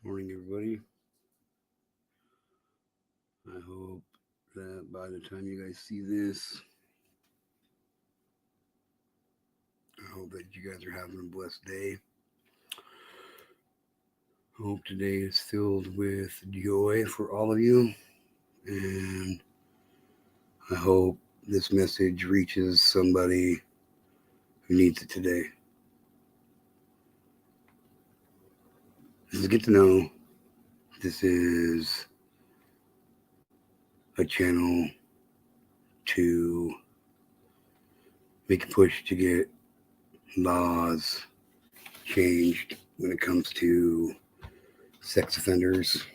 Morning, everybody. I hope that by the time you guys see this, I hope that you guys are having a blessed day. I hope today is filled with joy for all of you, and I hope this message reaches somebody who needs it today. This is Get to Know. This is a channel to make a push to get laws changed when it comes to sex offenders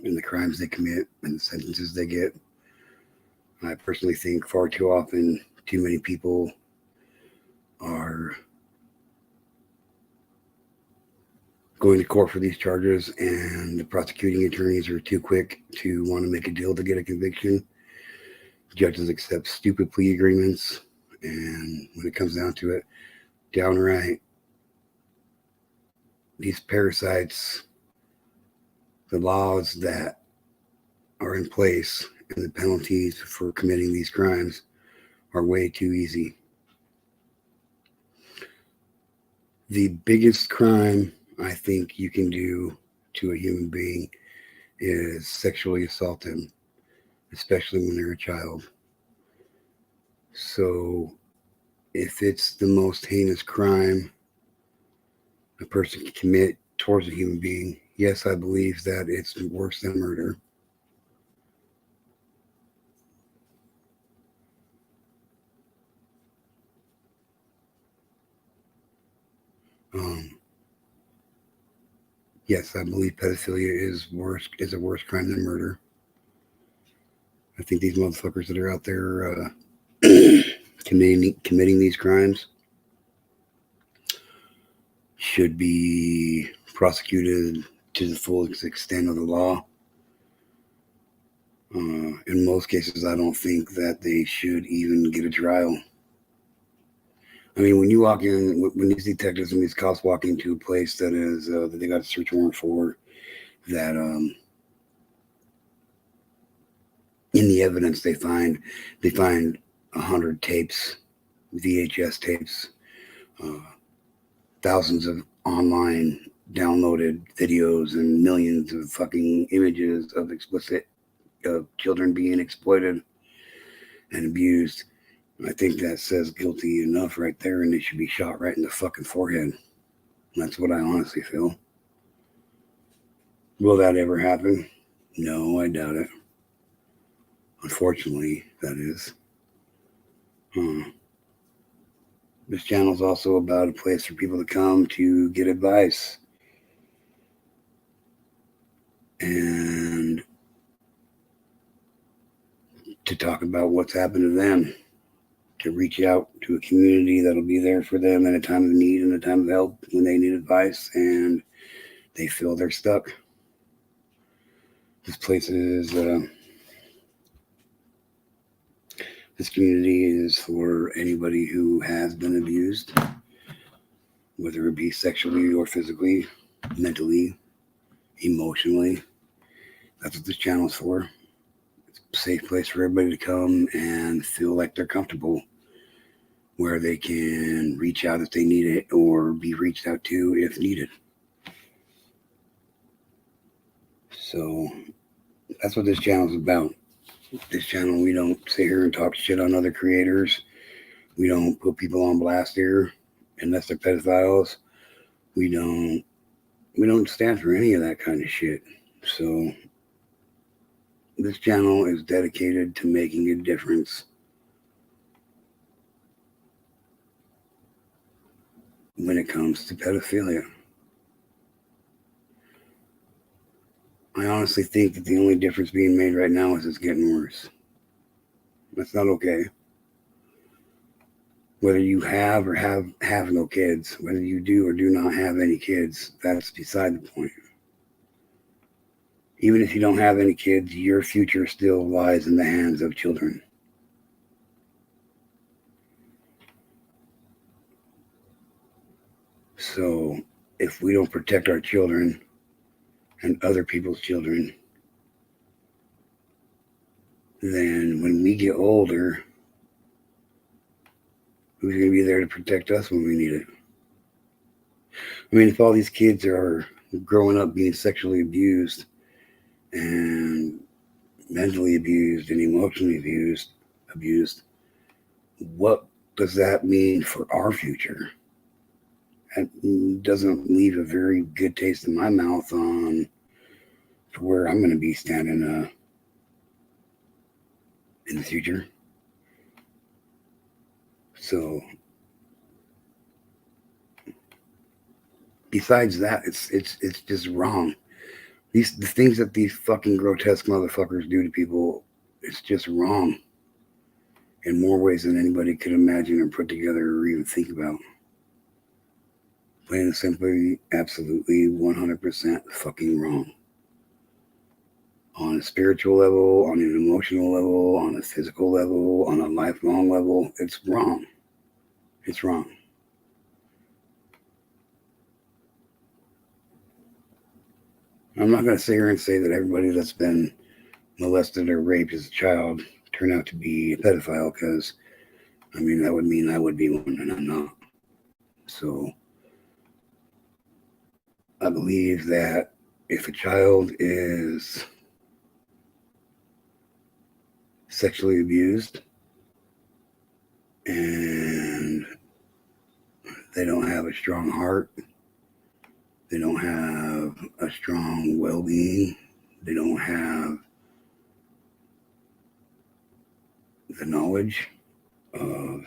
and the crimes they commit and the sentences they get. I personally think far too often, too many people are going to court for these charges, and the prosecuting attorneys are too quick to want to make a deal to get a conviction. Judges accept stupid plea agreements, and when it comes down to it, downright, these parasites, the laws that are in place, and the penalties for committing these crimes are way too easy. The biggest crime I think you can do to a human being is sexually assault them, especially when they're a child. So, if it's the most heinous crime a person can commit towards a human being, yes, I believe that it's worse than murder. Um, yes, I believe pedophilia is a worse crime than murder. I think these motherfuckers that are out there committing these crimes should be prosecuted to the full extent of the law. In most cases, I don't think that they should even get a trial. I mean, when you walk in, when these detectives and these cops walk into a place that they got a search warrant for, that in the evidence they find 100 tapes, VHS tapes, uh, thousands of online downloaded videos, and millions of fucking images of explicit children being exploited and abused. I think that says guilty enough right there, and they should be shot right in the fucking forehead. That's what I honestly feel. Will that ever happen? No, I doubt it. Unfortunately, that is. Hmm. This channel is also about a place for people to come to get advice and to talk about what's happened to them, to reach out to a community that'll be there for them in a time of need and a time of help when they need advice and they feel they're stuck. This place is, this community is for anybody who has been abused, whether it be sexually or physically, mentally, emotionally. That's what this channel is for. It's a safe place for everybody to come and feel like they're comfortable, where they can reach out if they need it or be reached out to if needed. So that's what this channel is about. This channel, we don't sit here and talk shit on other creators. We don't put people on blast here unless they're pedophiles. We don't we don't stand for any of that kind of shit. So this channel is dedicated to making a difference when it comes to pedophilia. I honestly think that the only difference being made right now is it's getting worse. That's not okay. Whether you have or have no kids, whether you do or do not have any kids, that's beside the point. Even if you don't have any kids, your future still lies in the hands of children. So if we don't protect our children, and other people's children, then when we get older, who's going to be there to protect us when we need it? I mean, if all these kids are growing up being sexually abused and mentally abused and emotionally abused, what does that mean for our future? It doesn't leave a very good taste in my mouth on for where I'm going to be standing in the future. So, besides that, it's just wrong. The things that these fucking grotesque motherfuckers do to people, it's just wrong in more ways than anybody could imagine or put together or even think about. Plain and simply, absolutely 100% fucking wrong. On a spiritual level, on an emotional level, on a physical level, on a lifelong level, it's wrong. It's wrong. I'm not going to sit here and say that everybody that's been molested or raped as a child turned out to be a pedophile, because, I mean, that would mean I would be one, and I'm not. So, I believe that if a child is sexually abused and they don't have a strong heart, they don't have a strong well-being, they don't have the knowledge of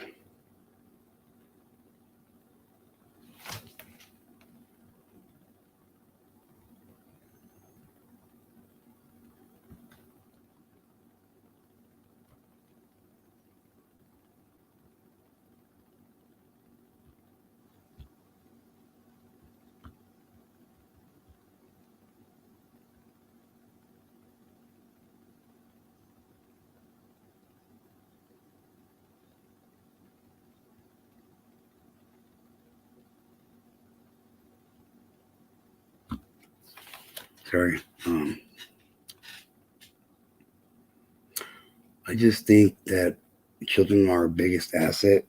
sorry. I just think that children are our biggest asset,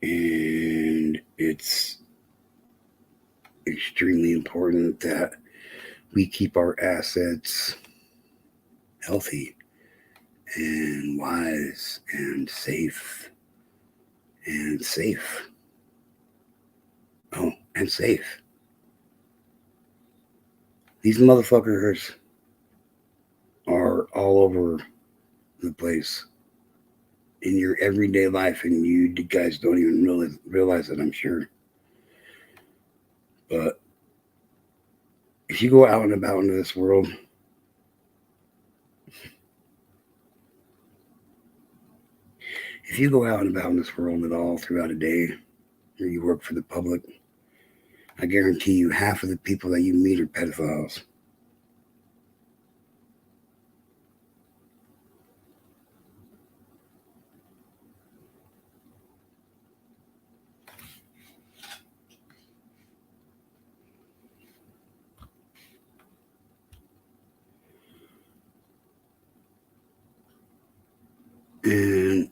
and it's extremely important that we keep our assets healthy and wise and safe and safe. Oh, and safe. These motherfuckers are all over the place in your everyday life, and you guys don't even realize it, I'm sure. But if you go out and about into this world, if you go out and about in this world at all throughout a day, or you work for the public, I guarantee you half of the people that you meet are pedophiles. And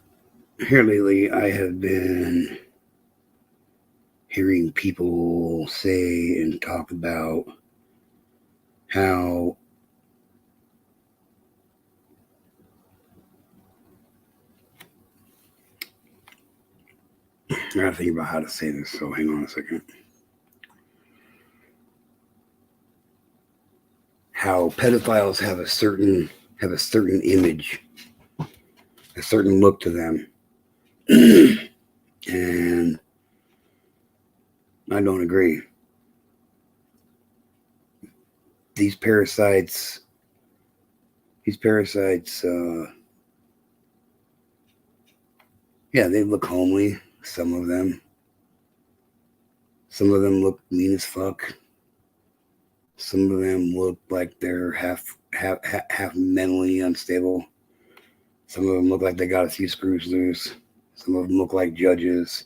here lately, I have been hearing people say and talk about how I gotta think about how to say this, so hang on a second. How pedophiles have a certain image, a certain look to them. And I don't agree. These parasites, yeah, they look homely. Some of them look mean as fuck. Some of them look like they're half mentally unstable. Some of them look like they got a few screws loose. Some of them look like judges.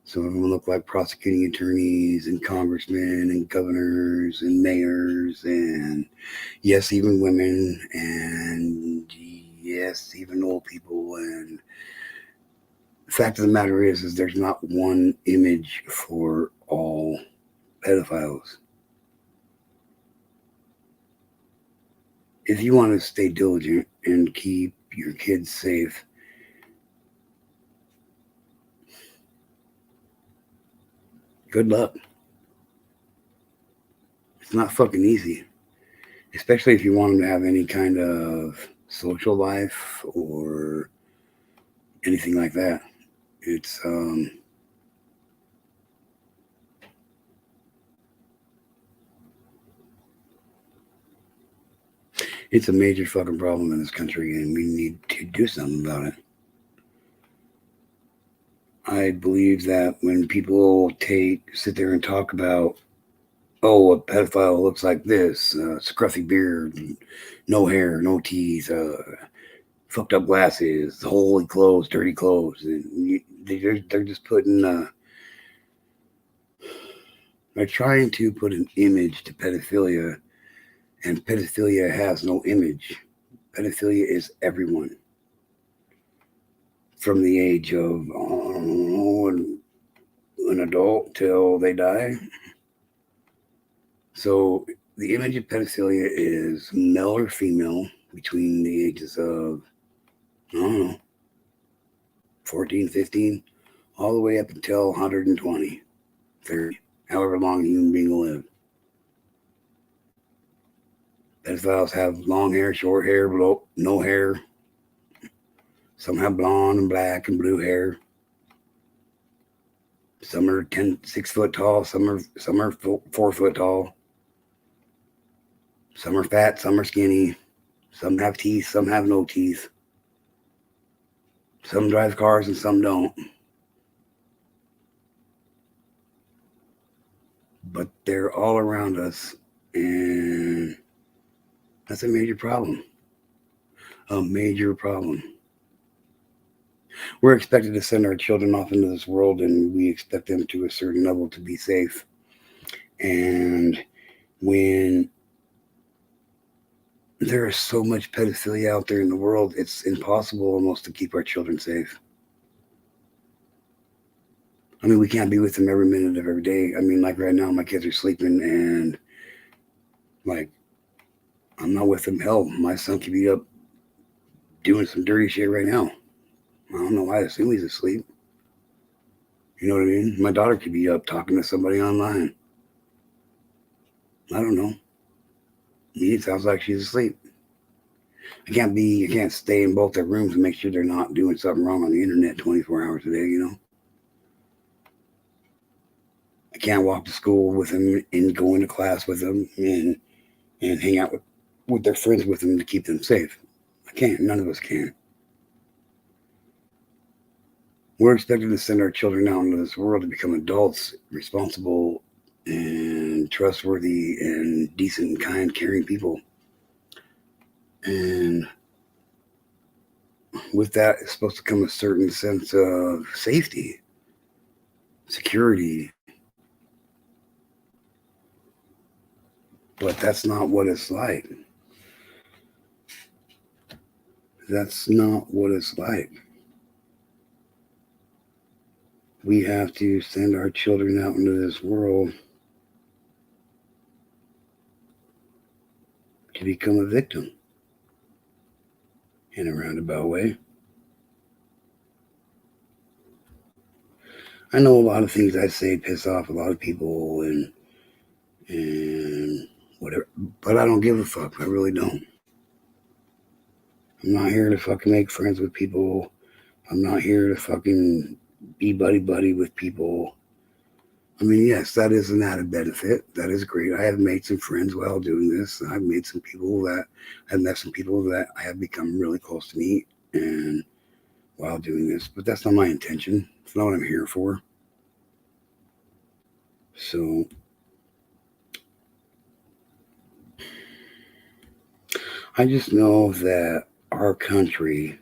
Some of them look like prosecuting attorneys and congressmen and governors and mayors and yes, even women and yes, even old people. And the fact of the matter is there's not one image for all pedophiles. If you want to stay diligent and keep your kids safe, good luck. It's not fucking easy, especially if you want them to have any kind of social life or anything like that. It's it's a major fucking problem in this country, and we need to do something about it. I believe that when people sit there and talk about, oh, a pedophile looks like this, scruffy beard, no hair, no teeth, fucked up glasses, holy clothes, dirty clothes, and they're just putting, they're trying to put an image to pedophilia, and pedophilia has no image. Pedophilia is everyone from the age of, I don't know, an adult till they die. So the image of pedophilia is male or female between the ages of, I don't know, 14, 15, all the way up until 120, 30, however long a human being will live. Pedophiles have long hair, short hair, no hair. Some have blonde and black and blue hair. Some are 6 foot tall. Some are 4 foot tall. Some are fat. Some are skinny. Some have teeth. Some have no teeth. Some drive cars and some don't. But they're all around us, and that's a major problem. A major problem. We're expected to send our children off into this world, and we expect them to a certain level to be safe. And when there is so much pedophilia out there in the world, it's impossible almost to keep our children safe. I mean, we can't be with them every minute of every day. I mean, like right now, my kids are sleeping, and like I'm not with them. Hell, my son could be up doing some dirty shit right now. I don't know why. I assume he's asleep. You know what I mean? My daughter could be up talking to somebody online. I don't know. It sounds like she's asleep. I can't stay in both their rooms and make sure they're not doing something wrong on the internet 24 hours a day, you know? I can't walk to school with them and go into class with them and hang out with their friends with them to keep them safe. I can't. None of us can. We're expected to send our children out into this world to become adults, responsible and trustworthy and decent, kind, caring people. And with that is supposed to come a certain sense of safety, security. But that's not what it's like. That's not what it's like. We have to send our children out into this world to become a victim in a roundabout way. I know a lot of things I say piss off a lot of people and whatever, but I don't give a fuck. I really don't. I'm not here to fucking make friends with people. I'm not here to fucking be buddy with people. I mean, yes, that is an added benefit. That is great. I have made some friends while doing this. I've met some people that I have become really close to me and while doing this. But that's not my intention. It's not what I'm here for. So I just know that our country,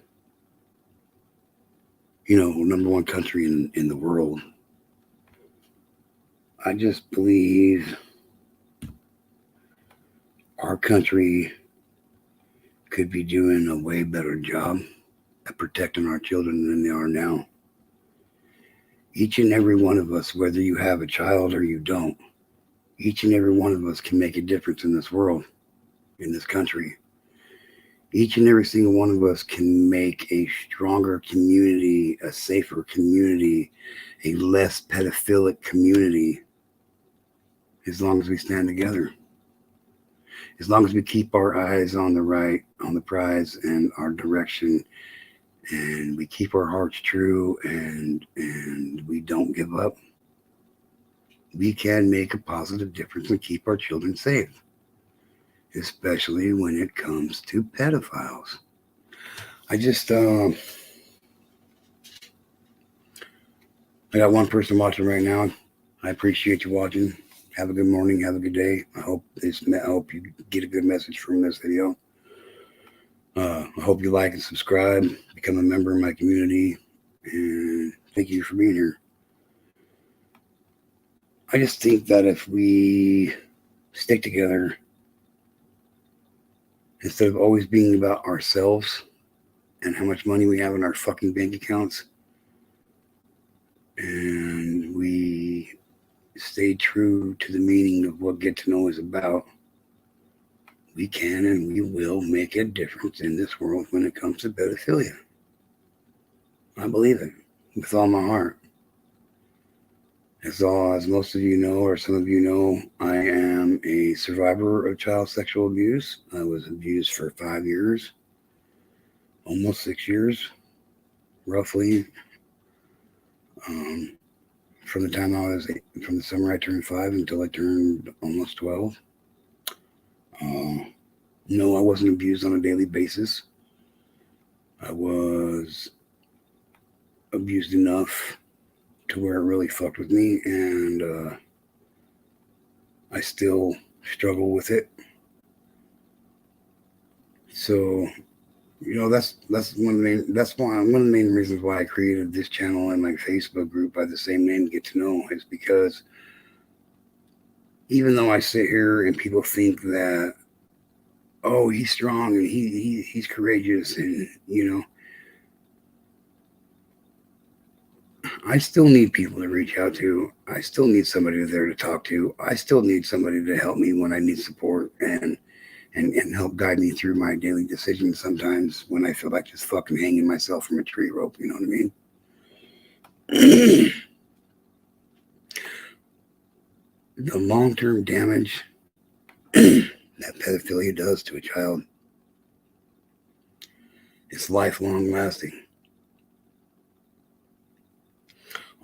number one country in the world, I just believe our country could be doing a way better job at protecting our children than they are now. Each and every one of us, whether you have a child or you don't, each and every one of us can make a difference in this world, in this country. Each and every single one of us can make a stronger community, a safer community, a less pedophilic community, as long as we stand together. As long as we keep our eyes on the right, on the prize and our direction, and we keep our hearts true, and we don't give up, we can make a positive difference and keep our children safe, especially when it comes to pedophiles. I just I got one person watching right now. I appreciate you watching. Have a good morning. Have a good day. I hope you get a good message from this video. I hope you like and subscribe, become a member of my community, and thank you for being here. I just think that if we stick together, instead of always being about ourselves and how much money we have in our fucking bank accounts, and we stay true to the meaning of what Get to Know is about, we can and we will make a difference in this world when it comes to pedophilia. I believe it with all my heart. As most of you know, or some of you know, I am a survivor of child sexual abuse. I was abused for 5 years, almost 6 years, roughly. From the time from the summer I turned 5 until I turned almost 12. No, I wasn't abused on a daily basis. I was abused enough to where it really fucked with me, and I still struggle with it. So, that's one of the main reasons why I created this channel and my Facebook group by the same name, Get to Know, is because even though I sit here and people think that, oh, he's strong and he's courageous, and I still need people to reach out to. I still need somebody there to talk to. I still need somebody to help me when I need support and help guide me through my daily decisions sometimes when I feel like just fucking hanging myself from a tree rope, you know what I mean? The long-term damage that pedophilia does to a child is lifelong lasting.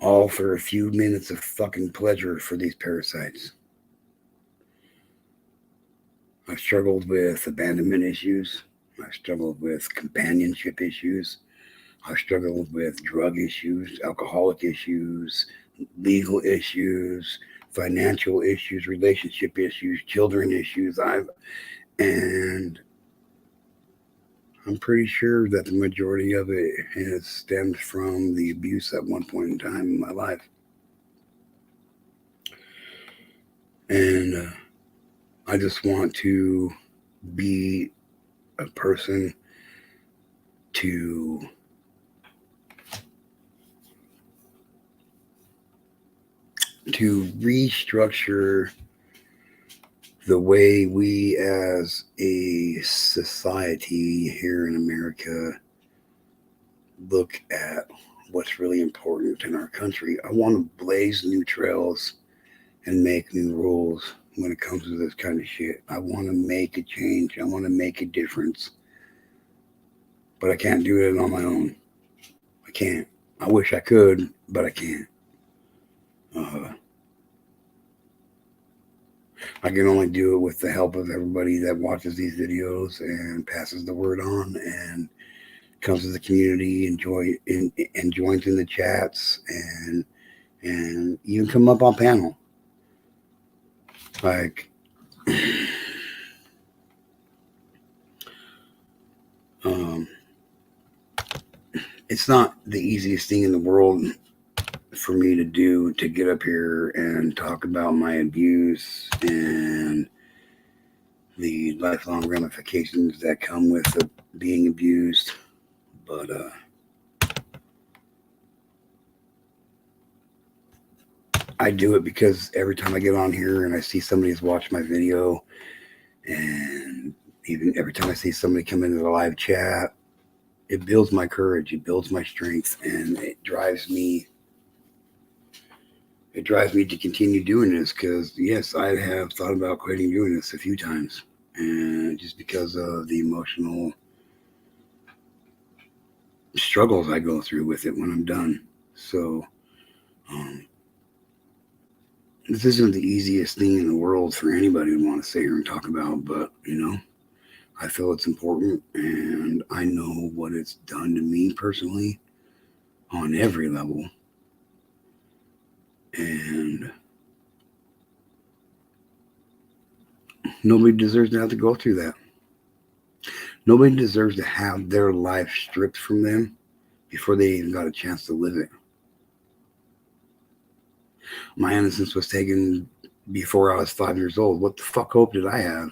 All for a few minutes of fucking pleasure for these parasites. I've struggled with abandonment issues. I've struggled with companionship issues. I've struggled with drug issues, alcoholic issues, legal issues, financial issues, relationship issues, children issues. And I'm pretty sure that the majority of it has stemmed from the abuse at one point in time in my life. And I just want to be a person to restructure the way we as a society here in America look at what's really important in our country. I want to blaze new trails and make new rules when it comes to this kind of shit. I want to make a change. I want to make a difference. But I can't do it on my own. I can't. I wish I could, but I can't. I can only do it with the help of everybody that watches these videos and passes the word on and comes to the community and joins in the chats and even come up on panel. Like, it's not the easiest thing in the world for me to do to get up here and talk about my abuse and the lifelong ramifications that come with being abused. But I do it because every time I get on here and I see somebody has watched my video, and even every time I see somebody come into the live chat, it builds my courage, it builds my strength, and it drives me. It drives me to continue doing this because, yes, I have thought about quitting doing this a few times, and just because of the emotional struggles I go through with it when I'm done. So, um, this isn't the easiest thing in the world for anybody to want to sit here and talk about, but I feel it's important, and I know what it's done to me personally on every level. And nobody deserves to have to go through that. Nobody deserves to have their life stripped from them before they even got a chance to live it. My innocence was taken before I was 5 years old. What the fuck hope did I have?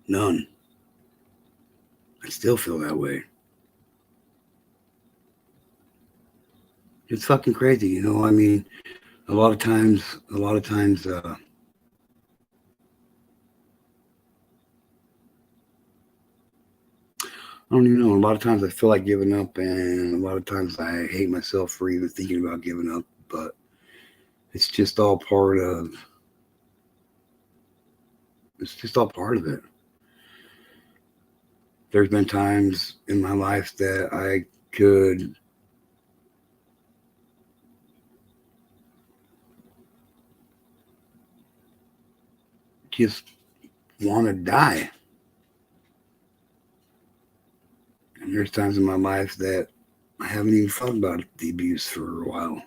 None. I still feel that way. It's fucking crazy, I mean, a lot of times, I don't even know. A lot of times I feel like giving up, and a lot of times I hate myself for even thinking about giving up. But it's just all part of. It's just all part of it. There's been times in my life that I could just want to die. And there's times in my life that I haven't even thought about the abuse for a while.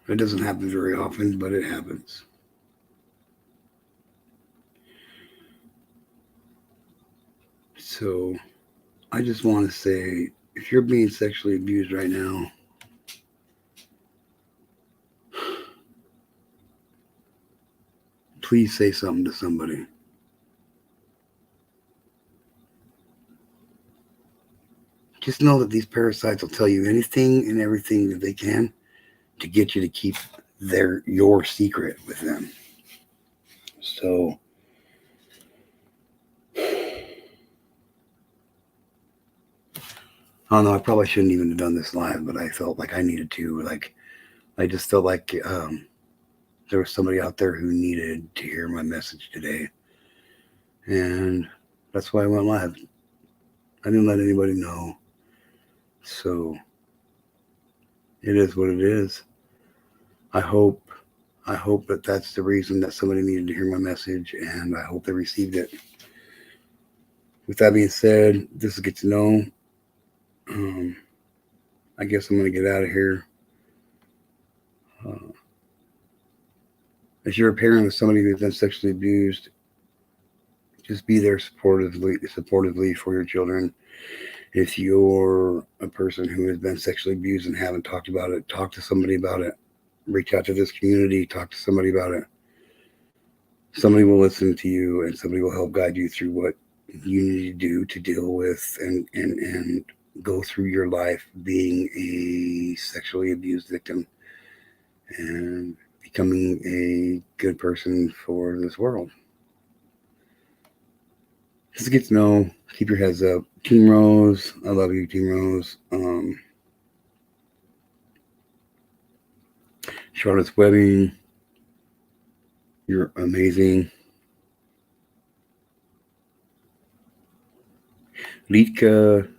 It doesn't happen very often, but it happens. So I just want to say, if you're being sexually abused right now, please say something to somebody. Just know that these parasites will tell you anything and everything that they can to get you to keep your secret with them. So I don't know. I probably shouldn't even have done this live, but I felt like I needed to. Like I just felt like there was somebody out there who needed to hear my message today, and that's why I went live. I didn't let anybody know, so it is what it is. I hope that that's the reason that somebody needed to hear my message, and I hope they received it. With that being said, this is Get to Know. I guess I'm going to get out of here. If you're a parent of somebody who's been sexually abused, just be there supportively for your children. If you're a person who has been sexually abused and haven't talked about it, talk to somebody about it. Reach out to this community, talk to somebody about it. Somebody will listen to you, and somebody will help guide you through what you need to do to deal with and go through your life being a sexually abused victim and becoming a good person for this world. Just get to know, keep your heads up. Team Rose, I love you, Team Rose. Charlotte's Webbing, you're amazing. Litka,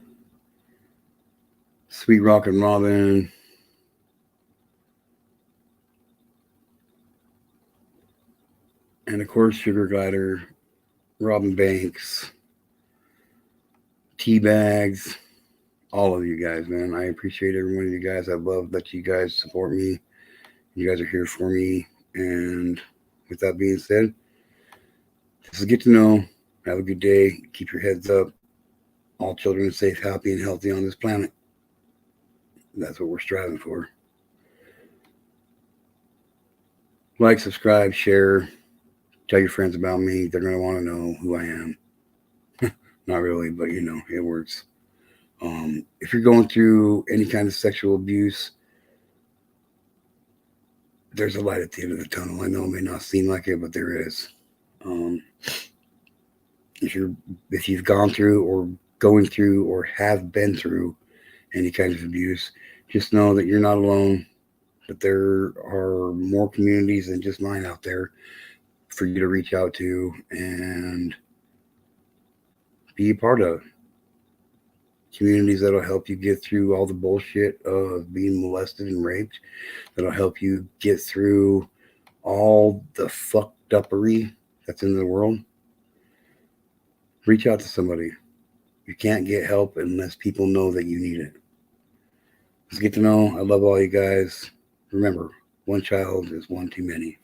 Sweet Rock and Robin, and of course Sugar Glider, Robin Banks, Teabags, all of you guys, man. I appreciate every one of you guys. I love that you guys support me. You guys are here for me. And with that being said, this is Get to Know. Have a good day. Keep your heads up. all children safe, happy, and healthy on this planet. That's what we're striving for. Like, subscribe, share, tell your friends about me. They're going to want to know who I am. Not really, but you know, it works. If you're going through any kind of sexual abuse, there's a light at the end of the tunnel. I know it may not seem like it, but there is. Um, if you've gone through or going through or have been through any kind of abuse, just know that you're not alone. That there are more communities than just mine out there for you to reach out to and be a part of. Communities that'll help you get through all the bullshit of being molested and raped. That'll help you get through all the fucked upery that's in the world. Reach out to somebody. You can't get help unless people know that you need it. Let's get to know. I love all you guys. Remember, one child is one too many.